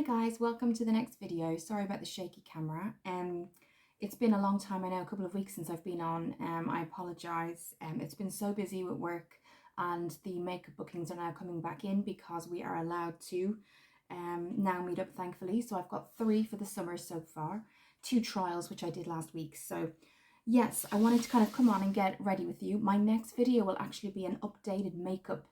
guys, welcome to the next video. Sorry about the shaky camera. It's been a long time, I know, a couple of weeks since I've been on. I apologise. It's been so busy with work, and the makeup bookings are now coming back in because we are allowed to now meet up, thankfully. So I've got 3 for the summer so far, 2 trials which I did last week. So yes, I wanted to kind of come on and get ready with you. My next video will actually be an updated makeup,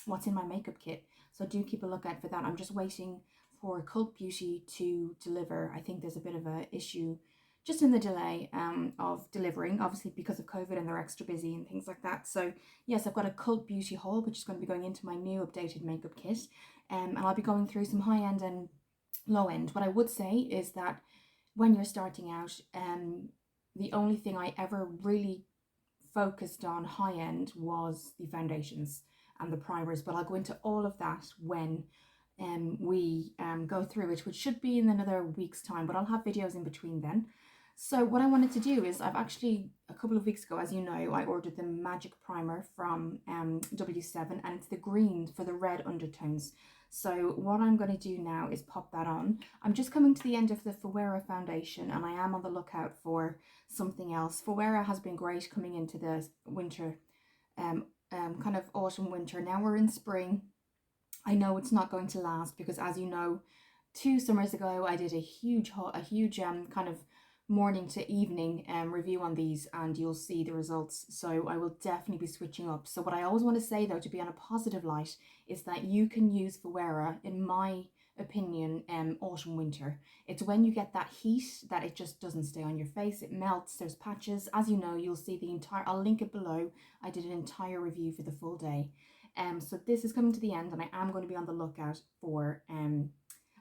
what's in my makeup kit. So do keep a lookout for that. I'm just waiting for Cult Beauty to deliver. I think there's a bit of an issue just in the delay of delivering, obviously because of COVID, and they're extra busy and things like that. So yes, I've got a Cult Beauty haul, which is going to be going into my new updated makeup kit. And I'll be going through some high end and low end. What I would say is that when you're starting out, the only thing I ever really focused on high end was the foundations and the primers, but I'll go into all of that when we go through it, which should be in another week's time, but I'll have videos in between then. So what I wanted to do is, I've actually, a couple of weeks ago, as you know, I ordered the Magic Primer from W7, and it's the green for the red undertones. So what I'm going to do now is pop that on. I'm just coming to the end of the Fuera foundation, and I am on the lookout for something else. Fuera has been great coming into the winter, kind of autumn winter. Now we're in spring. I know it's not going to last because, as you know, 2 summers ago I did a huge kind of morning to evening review on these, and you'll see the results. So I will definitely be switching up. So what I always want to say, though, to be on a positive light, is that you can use Fuera, in my opinion, autumn winter. It's when you get that heat that it just doesn't stay on your face, it melts, there's patches. As you know, you'll see the entire, I'll link it below, I did an entire review for the full day. So this is coming to the end, and I am going to be on the lookout for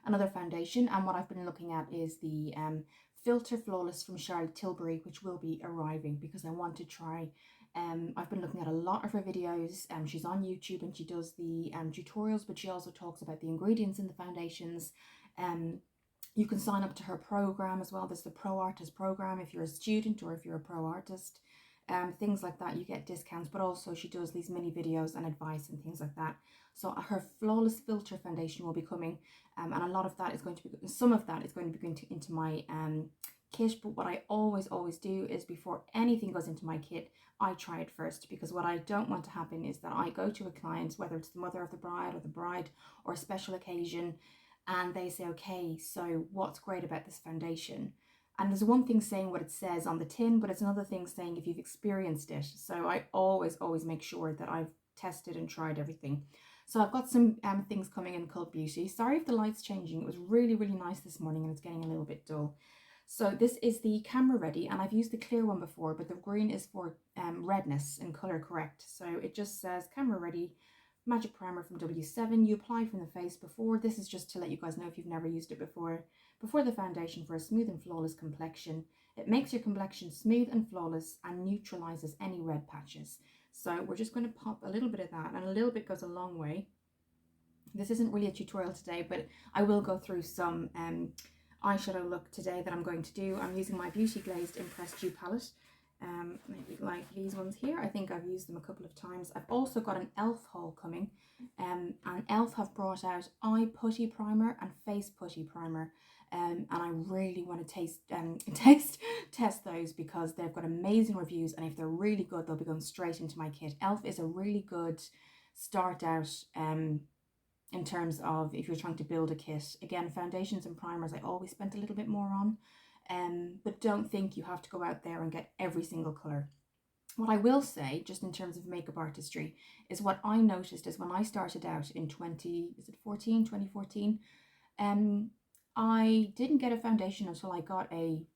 another foundation. And what I've been looking at is the Filter Flawless from Charlotte Tilbury, which will be arriving because I want to try. I've been looking at a lot of her videos. She's on YouTube and she does the tutorials, but she also talks about the ingredients in the foundations. You can sign up to her program as well. There's the Pro Artist program if you're a student or if you're a pro artist. Things like that, you get discounts, but also she does these mini videos and advice and things like that. So her Flawless Filter foundation will be coming, and a lot of that is going to be, some of that is going to be going into my kit. But what I always do is, before anything goes into my kit, I try it first, because what I don't want to happen is that I go to a client, whether it's the mother of the bride or a special occasion, and they say, okay, so what's great about this foundation? And there's one thing saying what it says on the tin, but it's another thing saying if you've experienced it. So I always make sure that I've tested and tried everything. So I've got some things coming in Cult Beauty. Sorry if the light's changing. It was really nice this morning and it's getting a little bit dull. So this is the Camera Ready, and I've used the clear one before, but the green is for redness and color correct. So it just says Camera Ready Magic Primer from W7. You apply from the face before. This is just to let you guys know if you've never used it before the foundation, for a smooth and flawless complexion. It makes your complexion smooth and flawless and neutralizes any red patches. So we're just going to pop a little bit of that, and a little bit goes a long way. This isn't really a tutorial today, but I will go through some eyeshadow look today that I'm going to do. I'm using my Beauty Glazed Impressed You palette. Maybe like these ones here. I think I've used them a couple of times. I've also got an e.l.f. haul coming, and e.l.f. have brought out eye putty primer and face putty primer, and I really want to test those because they've got amazing reviews, and if they're really good, they'll be going straight into my kit. e.l.f. is a really good start out in terms of if you're trying to build a kit. Again, foundations and primers I always spent a little bit more on. But don't think you have to go out there and get every single colour. What I will say, just in terms of makeup artistry, is what I noticed is when I started out in 2014, I didn't get a foundation until I got a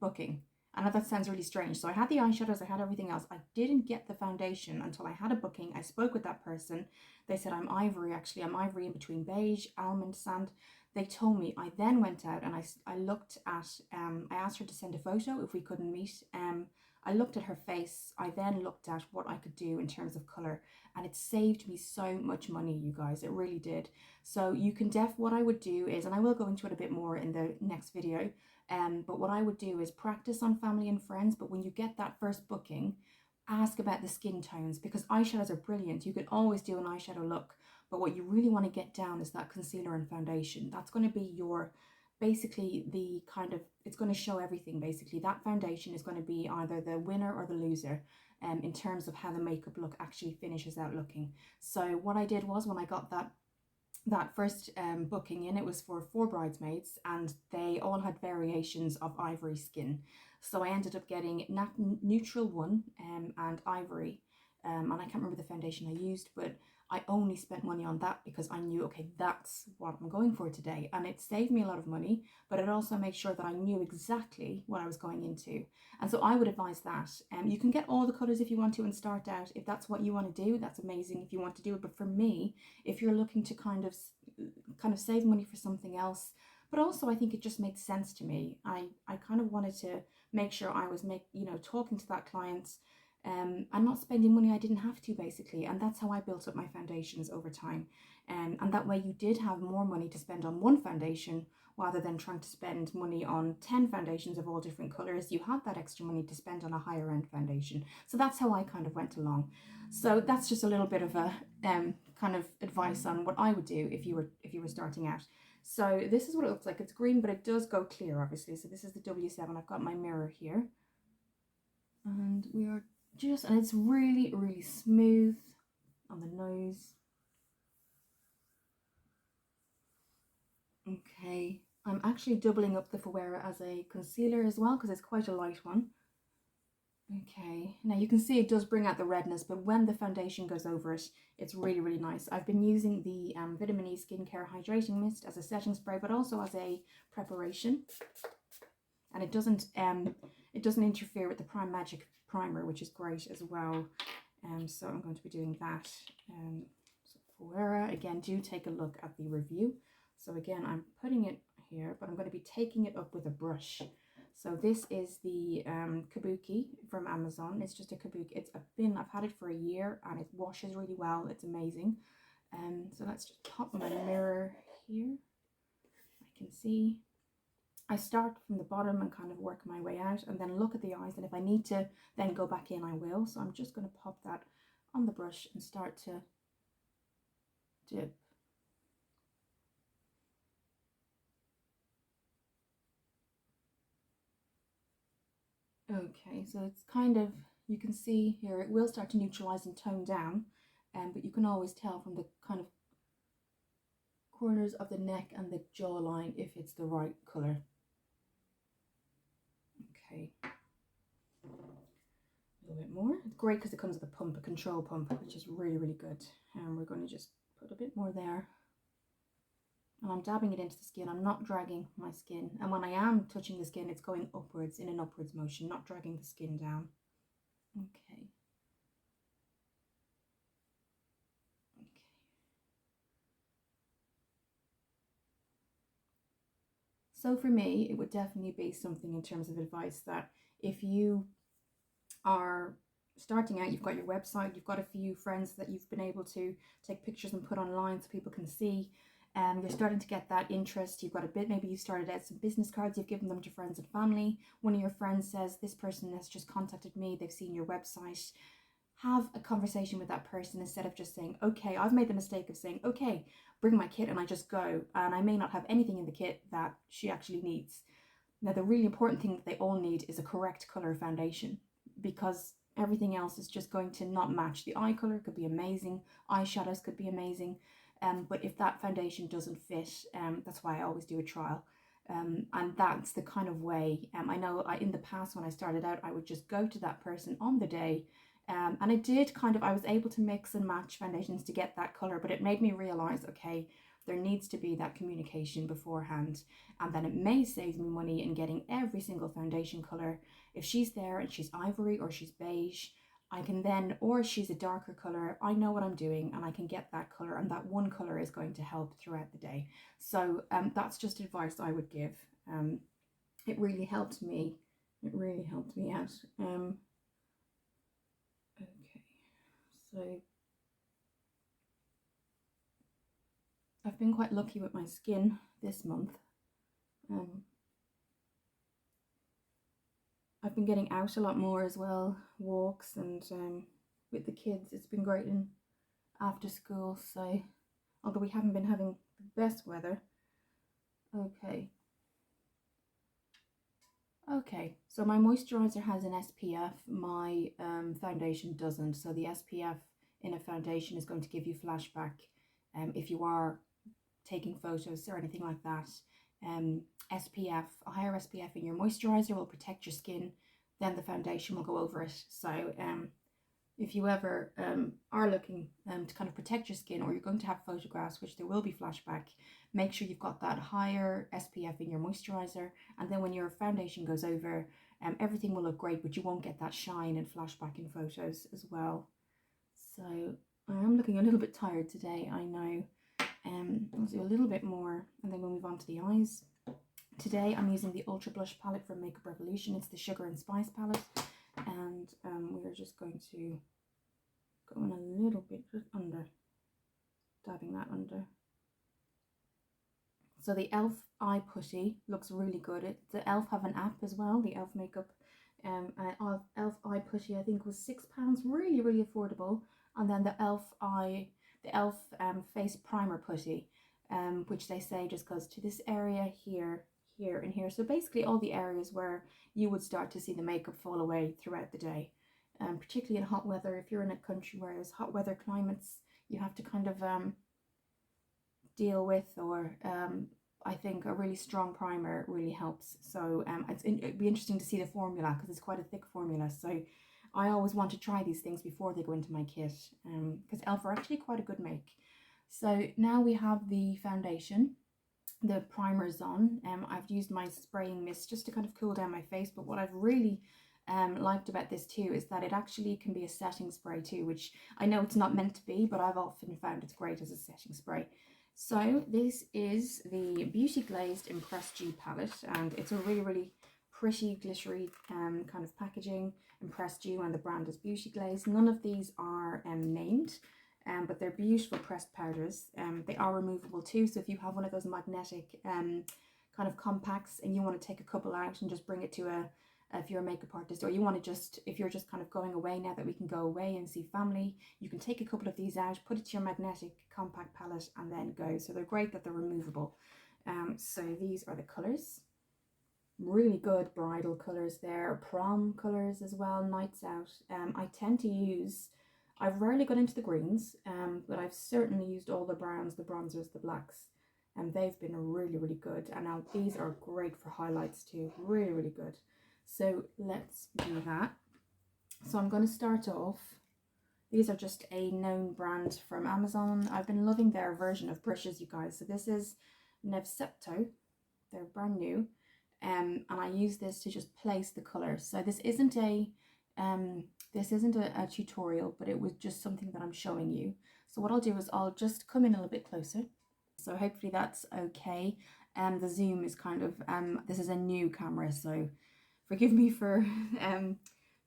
booking. I know that sounds really strange. So I had the eyeshadows, I had everything else. I didn't get the foundation until I had a booking. I spoke with that person. They said, I'm ivory, actually. I'm ivory in between beige, almond, sand. They told me. I then went out and I looked at, I asked her to send a photo if we couldn't meet. I looked at her face. I then looked at what I could do in terms of colour, and it saved me so much money, you guys. It really did. So you can what I would do is, and I will go into it a bit more in the next video, but what I would do is practice on family and friends, but when you get that first booking, ask about the skin tones, because eyeshadows are brilliant. You can always do an eyeshadow look, But what you really want to get down is that concealer and foundation. That's going to be your, basically the kind of, it's going to show everything basically. That foundation is going to be either the winner or the loser in terms of how the makeup look actually finishes out looking. So what I did was, when I got that first booking in, it was for 4 bridesmaids and they all had variations of ivory skin. So I ended up getting neutral one and ivory, and I can't remember the foundation I used, but I only spent money on that because I knew, okay, that's what I'm going for today. And it saved me a lot of money, but it also made sure that I knew exactly what I was going into. And so I would advise that. You can get all the colours if you want to and start out. If that's what you want to do, that's amazing if you want to do it. But for me, if you're looking to kind of save money for something else, but also I think it just made sense to me. I kind of wanted to make sure I was talking to that client and not spending money I didn't have to, basically. And that's how I built up my foundations over time. And that way you did have more money to spend on one foundation rather than trying to spend money on 10 foundations of all different colors. You had that extra money to spend on a higher end foundation. So that's how I kind of went along. So that's just a little bit of a kind of advice on what I would do if you were starting out. So this is what it looks like. It's green, but it does go clear, obviously. So this is the W7. I've got my mirror here. And we are just, and it's really, really smooth on the nose. Okay, I'm actually doubling up the Fuera as a concealer as well because it's quite a light one. Okay, now you can see it does bring out the redness, but when the foundation goes over it, it's really, really nice. I've been using the Vitamin E Skincare Hydrating Mist as a setting spray, but also as a preparation. And it doesn't interfere with the Prime Magic primer, which is great as well. So I'm going to be doing that. So Fuera, again, do take a look at the review. So again, I'm putting it here, but I'm going to be taking it up with a brush. So this is the Kabuki from Amazon. It's just a Kabuki. It's a bin. I've had it for a year and it washes really well. It's amazing. So let's just pop my mirror here. I can see. I start from the bottom and kind of work my way out and then look at the eyes. And if I need to then go back in, I will. So I'm just going to pop that on the brush and start to dip. Okay, so it's kind of, you can see here, it will start to neutralize and tone down, but you can always tell from the kind of corners of the neck and the jawline if it's the right color. Okay, a little bit more. It's great because it comes with a pump, a control pump, which is really, really good. And we're going to just put a bit more there. And I'm dabbing it into the skin. I'm not dragging my skin. And when I am touching the skin, it's going upwards in an upwards motion, not dragging the skin down. Okay. Okay. So for me, it would definitely be something in terms of advice that if you are starting out, you've got your website, you've got a few friends that you've been able to take pictures and put online so people can see, you're starting to get that interest, you've got a bit, maybe you started out some business cards, you've given them to friends and family, one of your friends says, this person has just contacted me, they've seen your website. Have a conversation with that person instead of just saying, okay, I've made the mistake of saying, okay, bring my kit, and I just go, and I may not have anything in the kit that she actually needs. Now, the really important thing that they all need is a correct color foundation, because everything else is just going to not match. The eye color could be amazing, eyeshadows could be amazing, but if that foundation doesn't fit, that's why I always do a trial. And that's the kind of way, I know in the past when I started out, I would just go to that person on the day, and I did I was able to mix and match foundations to get that color, but it made me realize, okay, there needs to be that communication beforehand, and then it may save me money in getting every single foundation color. If she's there and she's ivory or she's beige, I can then, or she's a darker color, I know what I'm doing and I can get that color, and that one color is going to help throughout the day. So that's just advice I would give. It really helped me. It really helped me out. Okay, so I've been quite lucky with my skin this month. I've been getting out a lot more as well, walks, and with the kids, it's been great in after school. So although we haven't been having the best weather. Okay. Okay, so my moisturizer has an SPF, my foundation doesn't. So the SPF in a foundation is going to give you flashback if you are taking photos or anything like that. SPF, a higher SPF in your moisturizer will protect your skin, then the foundation will go over it. So if you ever are looking to kind of protect your skin, or you're going to have photographs, which there will be flashback, make sure you've got that higher SPF in your moisturizer, and then when your foundation goes over, everything will look great, but you won't get that shine and flashback in photos as well. So I am looking a little bit tired today, I know. I'll do a little bit more and then we'll move on to the eyes. Today I'm using the Ultra Blush palette from Makeup Revolution. It's the Sugar and Spice palette, and we're just going to go in a little bit just under, dabbing that under. So the e.l.f. eye putty looks really good. The e.l.f. have an app as well, the e.l.f. makeup e.l.f. eye putty I think was £6, really, really affordable. And then the e.l.f. face primer putty, which they say just goes to this area here, here and here. So basically all the areas where you would start to see the makeup fall away throughout the day. Particularly in hot weather, if you're in a country where there's hot weather climates, you have to kind of deal with, or I think a really strong primer really helps. So it'd be interesting to see the formula, because it's quite a thick formula. So I always want to try these things before they go into my kit, because e.l.f. are actually quite a good make. So now we have the foundation, the primer's on. I've used my spraying mist just to kind of cool down my face, but what I've really liked about this too is that it actually can be a setting spray too, which I know it's not meant to be, but I've often found it's great as a setting spray. So this is the Beauty Glazed Impressed You palette, and it's a really, really pretty glittery kind of packaging. Impressed You, and the brand is Beauty Glazed. None of these are named, but they're beautiful pressed powders. They are removable too, so if you have one of those magnetic kind of compacts and you want to take a couple out and just bring it to if you're a makeup artist, or you want to just, if you're just kind of going away now that we can go away and see family, you can take a couple of these out, put it to your magnetic compact palette and then go. So they're great that they're removable. So these are the colours. Really good bridal colours there, prom colours as well, nights out. I tend to use, I've rarely got into the greens, but I've certainly used all the browns, the bronzers, the blacks, and they've been really, really good. And now these are great for highlights too, really, really good. So let's do that. So I'm going to start off. These are just a known brand from Amazon. I've been loving their version of brushes, you guys. So this is Nevcepto. They're brand new. And I use this to just place the colours. So this isn't a tutorial, but it was just something that I'm showing you. So what I'll do is I'll just come in a little bit closer. So hopefully that's okay. The zoom is kind of, this is a new camera, so forgive me for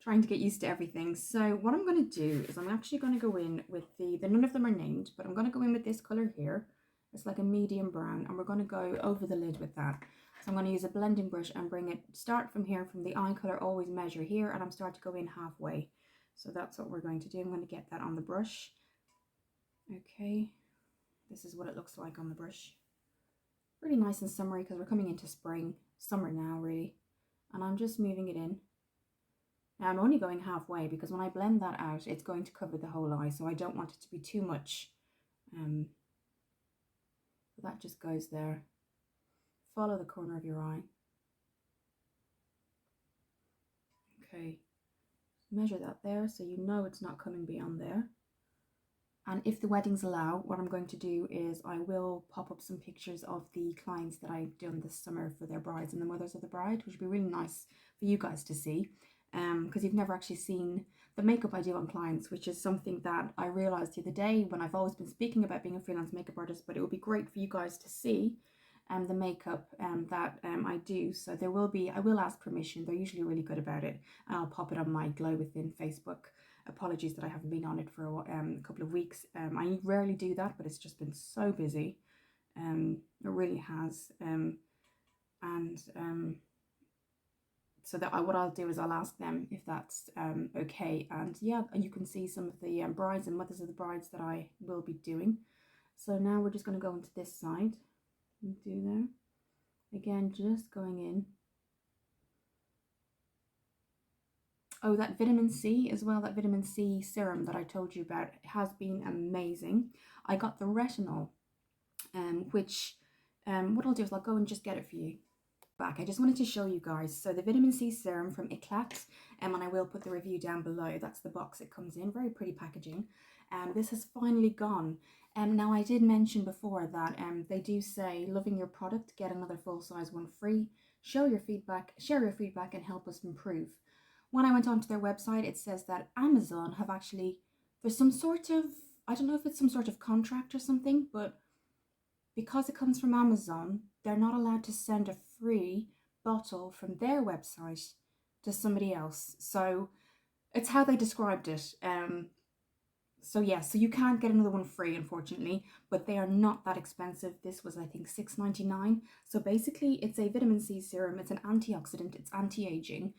trying to get used to everything. So what I'm going to do is I'm actually going to go in with none of them are named, but I'm going to go in with this colour here. It's like a medium brown, and we're going to go over the lid with that. So I'm going to use a blending brush and bring it, start from here, from the eye colour, always measure here, and I'm starting to go in halfway. So that's what we're going to do. I'm going to get that on the brush. Okay, this is what it looks like on the brush. Really nice and summery, because we're coming into spring, summer now really. And I'm just moving it in. Now I'm only going halfway, because when I blend that out, it's going to cover the whole eye, so I don't want it to be too much. So that just goes there. Follow the corner of your eye. Okay, measure that there so you know it's not coming beyond there. And if the weddings allow, what I'm going to do is I will pop up some pictures of the clients that I've done this summer for their brides and the mothers of the bride, which would be really nice for you guys to see, because you've never actually seen the makeup I do on clients, which is something that I realized the other day when I've always been speaking about being a freelance makeup artist, but it would be great for you guys to see the makeup that I do. So there will be, I will ask permission. They're usually really good about it, and I'll pop it on my Glow Within Facebook. Apologies that I haven't been on it for a couple of weeks. I rarely do that, but it's just been so busy. It really has. So that what I'll do is I'll ask them if that's okay. And yeah, you can see some of the brides and mothers of the brides that I will be doing. So now we're just going to go into this side and do there. Again, just going in. Oh, that vitamin C as well, that vitamin C serum that I told you about has been amazing. I got the retinol, which what I'll do is I'll go and just get it for you. Back. I just wanted to show you guys. So the vitamin C serum from Eclats, and I will put the review down below. That's the box it comes in. Very pretty packaging. This has finally gone. Now I did mention before that they do say, loving your product, get another full-size one free. Show your feedback, share your feedback, and help us improve. When I went onto their website, it says that Amazon have actually, there's some sort of, I don't know if it's some sort of contract or something, but because it comes from Amazon, they're not allowed to send a free bottle from their website to somebody else. So it's how they described it. So you can't get another one free, unfortunately, but they are not that expensive. This was, I think, $6.99. So basically, it's a vitamin C serum. It's an antioxidant. It's anti-aging.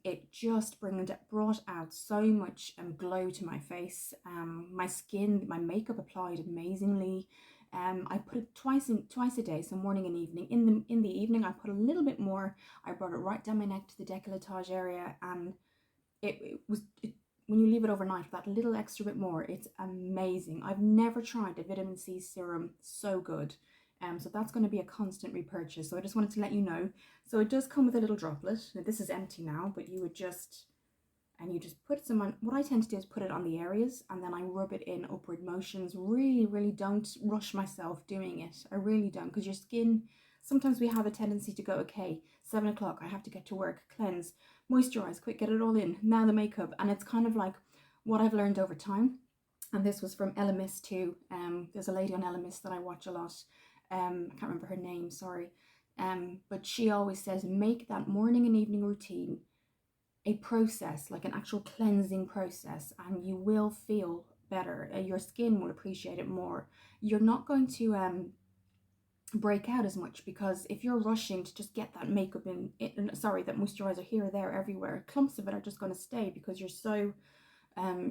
It just brought out so much glow to my face. My skin, my makeup applied amazingly. I put it twice a day, so morning and evening. In the evening, I put a little bit more. I brought it right down my neck to the décolletage area, and when you leave it overnight, that little extra bit more, it's amazing. I've never tried a vitamin C serum so good. So that's going to be a constant repurchase. So I just wanted to let you know. So it does come with a little droplet. Now, this is empty now, but you just put some on. What I tend to do is put it on the areas, and then I rub it in upward motions. Really, really don't rush myself doing it. I really don't, because your skin, sometimes we have a tendency to go, okay, 7 o'clock, I have to get to work, cleanse, moisturize, quick, get it all in. Now the makeup, and it's kind of like what I've learned over time. And this was from Ella Miss too. There's a lady on Ella Miss that I watch a lot. I can't remember her name, sorry. But she always says, make that morning and evening routine a process, like an actual cleansing process, and you will feel better. Your skin will appreciate it more. You're not going to break out as much, because if you're rushing to just get that makeup that moisturizer here, there, everywhere, clumps of it are just going to stay because you're so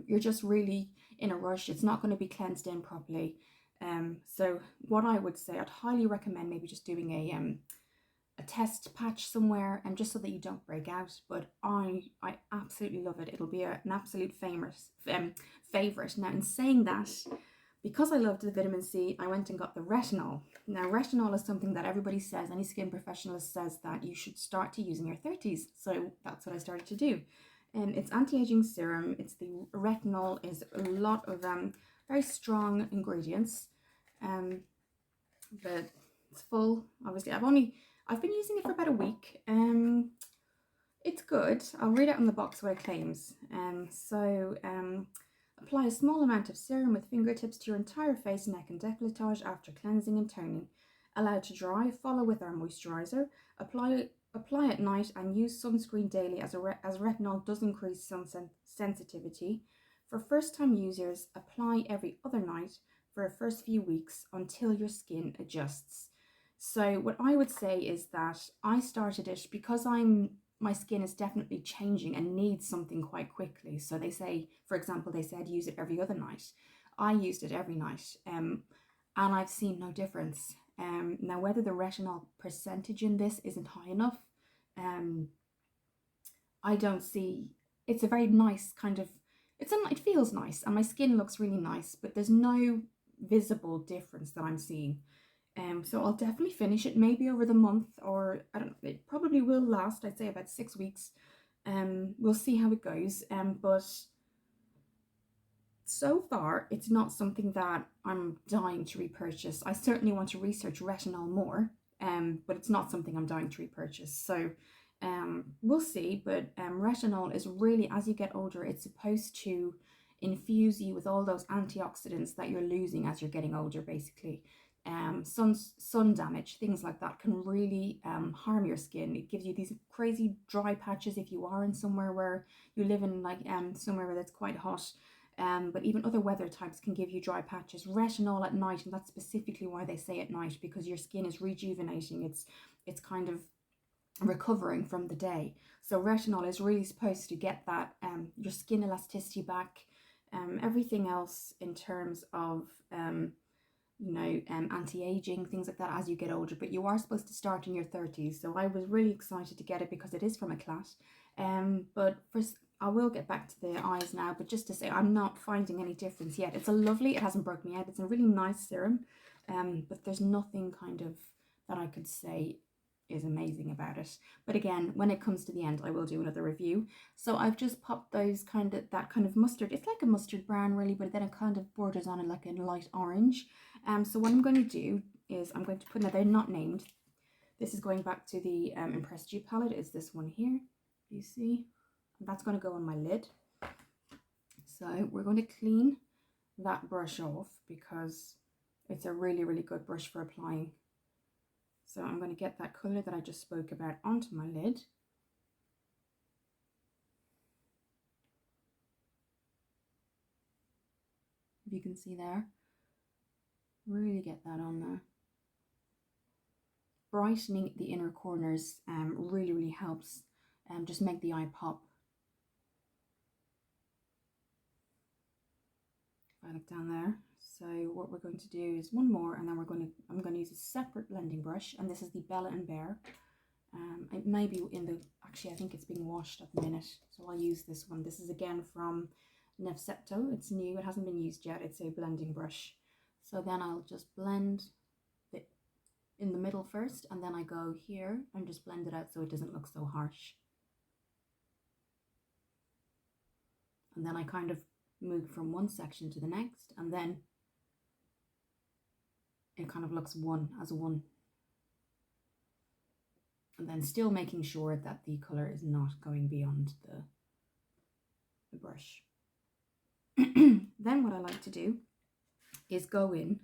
you're just really in a rush. It's not going to be cleansed in properly. So what I would say, I'd highly recommend maybe just doing a test patch somewhere, and just so that you don't break out. But I absolutely love it. It'll be an absolute favorite. Now, in saying that, because I loved the vitamin C, I went and got the retinol. Now, retinol is something that everybody says, any skin professionalist says that you should start to use in your 30s. So that's what I started to do. And it's anti-aging serum. It's the retinol is a lot of very strong ingredients. But it's full. Obviously, I've been using it for about a week. It's good. I'll read out on the box what it claims. Apply a small amount of serum with fingertips to your entire face, neck, and décolletage after cleansing and toning. Allow to dry. Follow with our moisturizer. Apply at night and use sunscreen daily, as retinol does increase sun sensitivity. For first-time users, apply every other night for the first few weeks until your skin adjusts. So what I would say is that I started it because my skin is definitely changing and needs something quite quickly. So they say, for example, they said use it every other night. I used it every night, and I've seen no difference. Now, whether the retinol percentage in this isn't high enough, I don't see. It's a very nice kind of. It feels nice, and my skin looks really nice, but there's no visible difference that I'm seeing. So I'll definitely finish it maybe over the month, or I don't know, it probably will last, I'd say about 6 weeks. We'll see how it goes. But so far, it's not something that I'm dying to repurchase. I certainly want to research retinol more, but it's not something I'm dying to repurchase. So we'll see. But retinol is really, as you get older, it's supposed to infuse you with all those antioxidants that you're losing as you're getting older, basically. Sun damage, things like that can really harm your skin. It gives you these crazy dry patches if you are in somewhere where you live in, like somewhere where it's quite hot. But even other weather types can give you dry patches. Retinol at night, and that's specifically why they say at night, because your skin is rejuvenating. It's kind of recovering from the day. So retinol is really supposed to get that your skin elasticity back. Everything else in terms of you know, anti-aging, things like that as you get older, but you are supposed to start in your 30s. So I was really excited to get it because it is from Eclats. But first, I will get back to the eyes now, but just to say, I'm not finding any difference yet. It's a lovely, it hasn't broke me out. It's a really nice serum, but there's nothing kind of that I could say is amazing about it. But again, when it comes to the end, I will do another review. So I've just popped those that kind of mustard. It's like a mustard brown really, but then it kind of borders on it like a light orange. So what I'm going to do is I'm going to put, now they're not named. This is going back to the Impressed You palette. It's this one here, you see. That's going to go on my lid. So we're going to clean that brush off because it's a really, really good brush for applying. So I'm going to get that colour that I just spoke about onto my lid. If you can see there, really get that on there. Brightening the inner corners really, really helps just make the eye pop. If I look down there. So what we're going to do is one more, and then I'm going to use a separate blending brush, and this is the Bella and Bear. It may be in the, actually I think it's being washed at the minute, so I'll use this one. This is again from Nefcepto. It's new, it hasn't been used yet. It's a blending brush. So then I'll just blend it in the middle first, and then I go here and just blend it out so it doesn't look so harsh. And then I kind of move from one section to the next, and then it kind of looks one as one. And then still making sure that the colour is not going beyond the brush. Then what I like to do is go in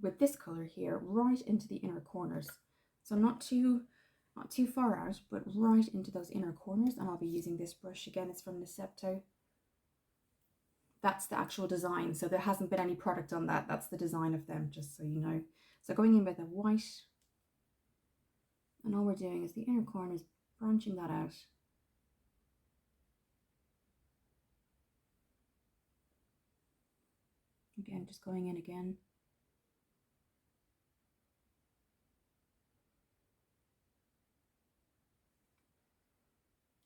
with this colour here right into the inner corners. So not too far out, but right into those inner corners. And I'll be using this brush again. It's from Nefcepto. That's the actual design. So there hasn't been any product on that. That's the design of them, just so you know. So going in with a white, and all we're doing is the inner corners, branching that out. Again, just going in again.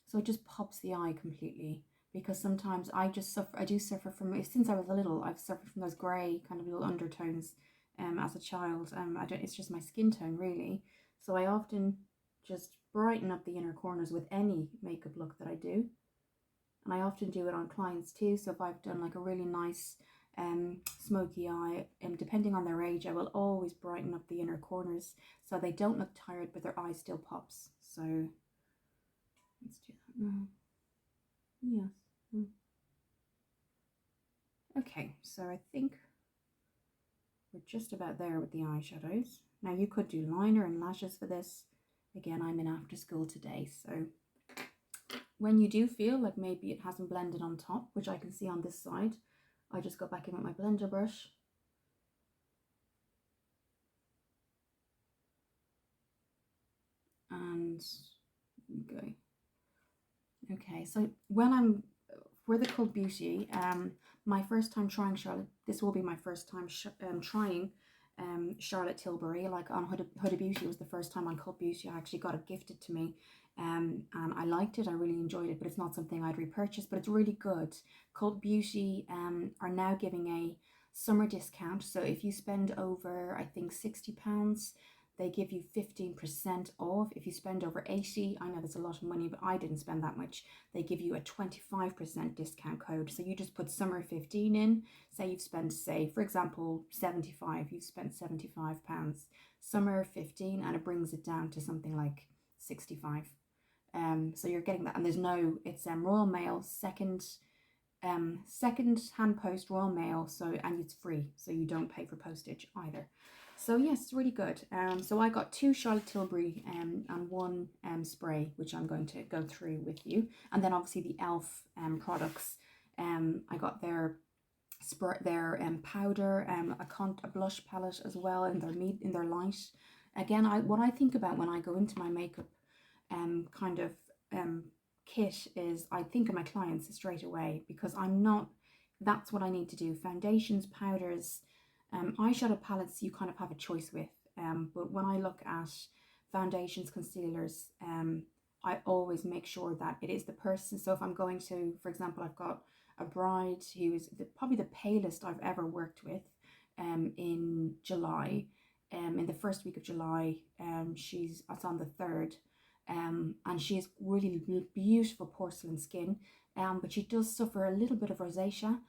So it just pops the eye completely, because sometimes I do suffer from, since I was little, I've suffered from those grey kind of little undertones as a child. It's just my skin tone really. So I often just brighten up the inner corners with any makeup look that I do. And I often do it on clients too. So if I've done like a really nice smoky eye, and depending on their age, I will always brighten up the inner corners so they don't look tired, but their eye still pops. So let's do that now. Yes. Okay, so I think we're just about there with the eyeshadows. Now you could do liner and lashes for this. Again, I'm in after school today, so when you do feel like maybe it hasn't blended on top, which I can see on this side, I just go back in with my blender brush. And go. Okay, so when I'm for the Cult Beauty, my first time trying Charlotte, this will be my first time trying Charlotte Tilbury. Like on Huda Beauty was the first time on Cult Beauty. I actually got it gifted to me, and I liked it. I really enjoyed it, but it's not something I'd repurchase, but it's really good. Cult Beauty are now giving a summer discount, so if you spend over, I think, £60, they give you 15% off. If you spend over 80, I know that's a lot of money, but I didn't spend that much. They give you a 25% discount code. So you just put summer 15 in. Say you've spent, say, for example, 75. You've spent £75. Summer 15, and it brings it down to something like 65. So you're getting that, and there's no, it's Royal Mail, second hand post Royal Mail, so, and it's free, so you don't pay for postage either. So yes, it's really good. So I got 2 Charlotte Tilbury and 1 spray, which I'm going to go through with you. And then obviously the e.l.f. Products. I got their powder, a blush palette as well, in their light. Again, what I think about when I go into my makeup kind of kit is I think of my clients straight away, because that's what I need to do. Foundations, powders, Eyeshadow palettes you kind of have a choice with, but when I look at foundations, concealers, I always make sure that it is the person. So if I'm going to, for example, I've got a bride who is probably the palest I've ever worked with in July. In the first week of July, it's on the 3rd, and she has really beautiful porcelain skin, but she does suffer a little bit of rosacea.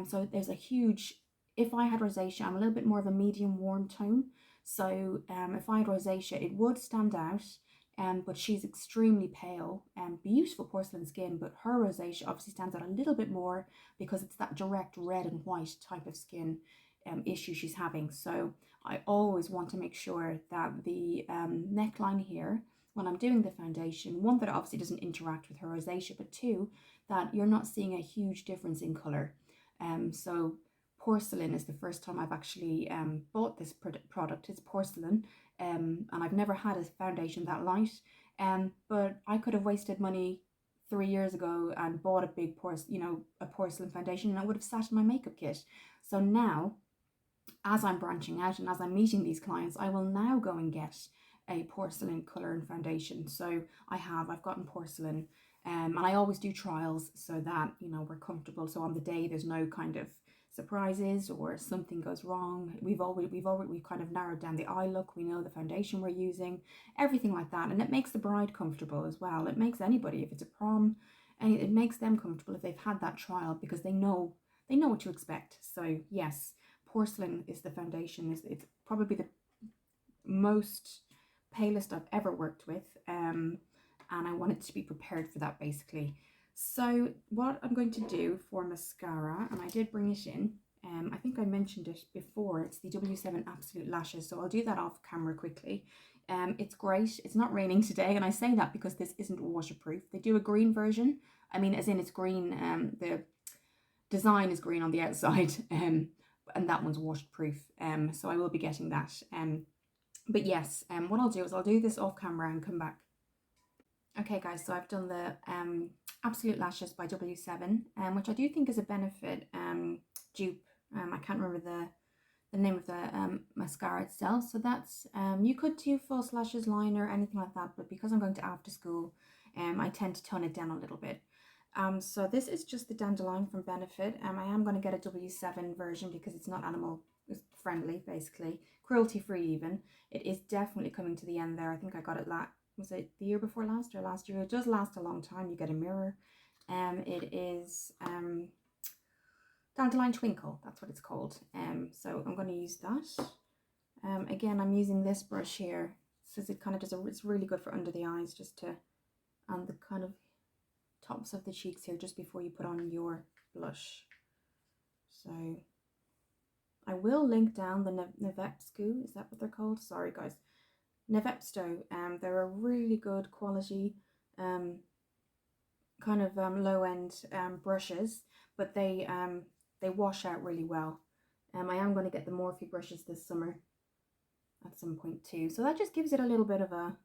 So there's a huge, if I had rosacea, I'm a little bit more of a medium warm tone. So if I had rosacea, it would stand out. But she's extremely pale and beautiful porcelain skin, but her rosacea obviously stands out a little bit more because it's that direct red and white type of skin issue she's having. So I always want to make sure that the neckline here, when I'm doing the foundation, one, that it obviously doesn't interact with her rosacea, but two, that you're not seeing a huge difference in colour. So porcelain is the first time I've actually bought this product. It's porcelain, and I've never had a foundation that light. But I could have wasted money 3 years ago and bought a big a porcelain foundation, and I would have sat in my makeup kit. So now, as I'm branching out and as I'm meeting these clients, I will now go and get a porcelain colour and foundation. So I've gotten porcelain, and I always do trials so that, you know, we're comfortable. So on the day there's no kind of surprises or something goes wrong. We've kind of narrowed down the eye look. We know the foundation we're using, everything like that, and it makes the bride comfortable as well. It makes anybody, if it's a prom, and it makes them comfortable if they've had that trial, because they know what to expect. So yes, porcelain is the foundation. It's probably the most palest I've ever worked with, and I want it to be prepared for that, basically. So what I'm going to do for mascara, and I did bring it in, I think I mentioned it before, it's the W7 Absolute Lashes, so I'll do that off camera quickly. It's great. It's not raining today, and I say that because this isn't waterproof. They do a green version, I mean, as in it's green, the design is green on the outside, and that one's waterproof, so I will be getting that. But yes, what I'll do is I'll do this off camera and come back. Okay guys, so I've done the Absolute Lashes by W7, which I do think is a Benefit dupe. I can't remember the name of the mascara itself. So that's, you could do false lashes, liner, anything like that, but because I'm going to after school, I tend to tone it down a little bit. So this is just the Dandelion from Benefit. I am going to get a W7 version because it's not animal friendly, basically, cruelty free even. It is definitely coming to the end there. I think I got it was it the year before last or last year? It does last a long time. You get a mirror. It is Dandelion Twinkle, that's what it's called. So I'm going to use that. Again, I'm using this brush here. So it kind of does it's really good for under the eyes, just to, and the kind of tops of the cheeks here, just before you put on your blush. So I will link down the Nevepsco, is that what they're called? Sorry guys. Nevepsto, they're a really good quality, kind of low-end brushes, but they wash out really well. I am going to get the Morphe brushes this summer at some point too, so that just gives it a little bit of a,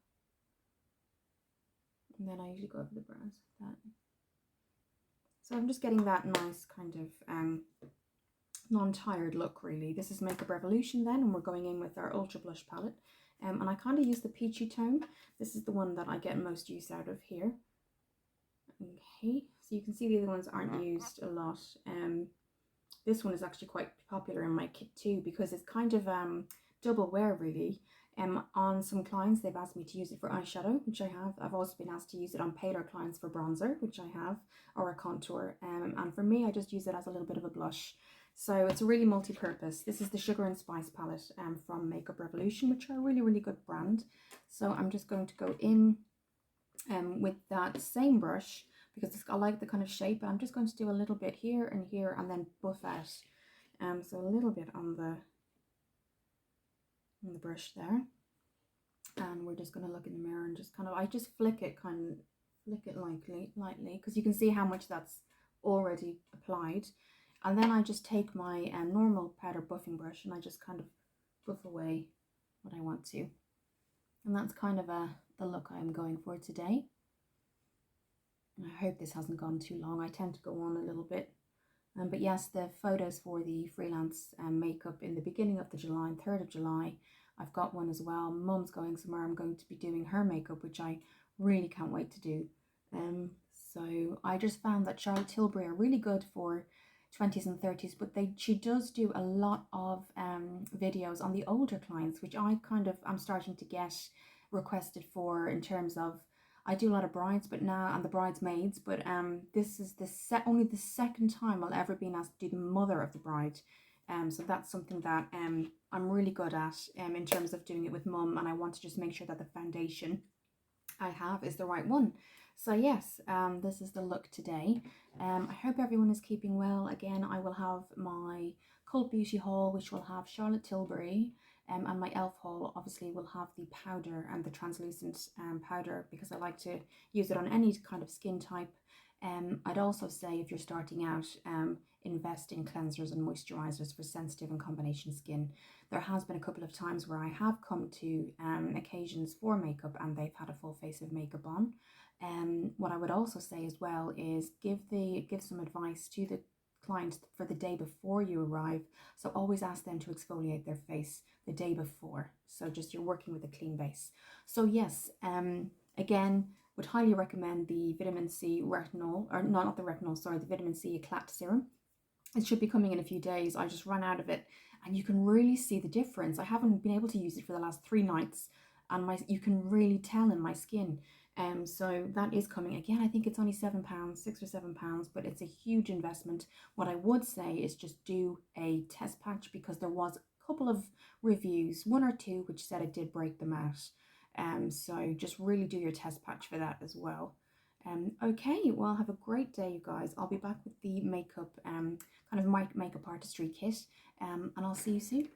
and then I usually go over the brows with that. So I'm just getting that nice kind of non-tired look, really. This is Makeup Revolution then, and we're going in with our Ultra Blush palette. And I kind of use the peachy tone. This is the one that I get most use out of here. Okay, so you can see the other ones aren't used a lot. This one is actually quite popular in my kit too, because it's kind of double wear, really. On some clients, they've asked me to use it for eyeshadow, which I have. I've also been asked to use it on paler clients for bronzer, which I have, or a contour. And for me, I just use it as a little bit of a blush. So it's really multi-purpose. This is the Sugar and Spice palette from Makeup Revolution, which are a really, really good brand. So I'm just going to go in with that same brush, because I like the kind of shape. I'm just going to do a little bit here, and then buff out. So a little bit on the brush there. And we're just going to look in the mirror and just kind of, I just flick it lightly, because you can see how much that's already applied. And then I just take my normal powder buffing brush and I just kind of buff away what I want to. And that's kind of the look I'm going for today. And I hope this hasn't gone too long. I tend to go on a little bit But yes, the photos for the freelance makeup in the beginning of the July, 3rd of July, I've got one as well. Mum's going somewhere. I'm going to be doing her makeup, which I really can't wait to do. So I just found that Charlotte Tilbury are really good for 20s and 30s, but she does do a lot of videos on the older clients, which I kind of am starting to get requested for in terms of, I do a lot of brides, but now, and the bridesmaids, but this is only the second time I'll ever been asked to do the mother of the bride. So that's something that I'm really good at in terms of doing it with mum, and I want to just make sure that the foundation I have is the right one. So yes, this is the look today. I hope everyone is keeping well. Again, I will have my Cult Beauty haul, which will have Charlotte Tilbury, and my e.l.f. haul obviously will have the powder and the translucent powder, because I like to use it on any kind of skin type. I'd also say, if you're starting out, invest in cleansers and moisturizers for sensitive and combination skin. There has been a couple of times where I have come to occasions for makeup and they've had a full face of makeup on. What I would also say as well is give some advice to the client for the day before you arrive. So always ask them to exfoliate their face the day before. So just you're working with a clean base. So yes, again, would highly recommend the vitamin C retinol, or no, not the retinol, sorry, the vitamin C Eclats serum. It should be coming in a few days. I just ran out of it, and you can really see the difference. I haven't been able to use it for the last 3 nights, and you can really tell in my skin. So that is coming. Again, I think it's only £7, £6 or £7, but it's a huge investment. What I would say is just do a test patch, because there was a couple of reviews, 1 or 2, which said it did break them out. So just really do your test patch for that as well. Okay, well, have a great day, you guys. I'll be back with the makeup, kind of my makeup artistry kit, and I'll see you soon.